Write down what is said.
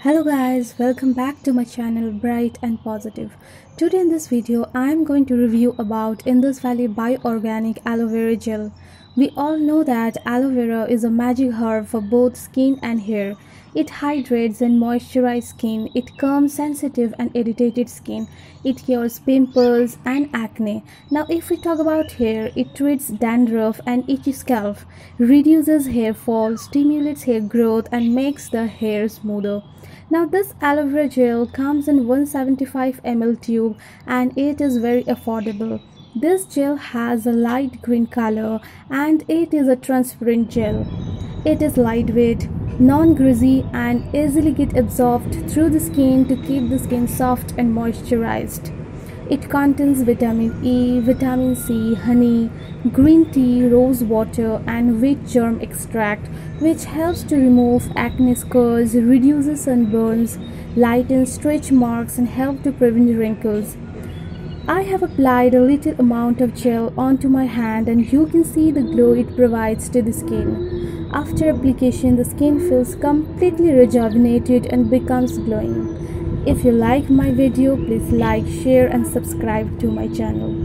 Hello guys, welcome back to my channel Bright and Positive. Today in this video I am going to review about Indus Valley Bio-Organic Aloe Vera Gel. We all know that aloe vera is a magic herb for both skin and hair. It hydrates and moisturizes skin, it calms sensitive and irritated skin, it cures pimples and acne. Now if we talk about hair, it treats dandruff and itchy scalp, reduces hair fall, stimulates hair growth and makes the hair smoother. Now this aloe vera gel comes in 175 ml tube and it is very affordable. This gel has a light green color and it is a transparent gel. It is lightweight, non-greasy and easily get absorbed through the skin to keep the skin soft and moisturized. It contains vitamin E, vitamin C, honey, green tea, rose water and wheat germ extract, which helps to remove acne scars, reduces sunburns, lightens stretch marks and help to prevent wrinkles. I have applied a little amount of gel onto my hand and you can see the glow it provides to the skin. After application, the skin feels completely rejuvenated and becomes glowing. If you like my video, please like, share and subscribe to my channel.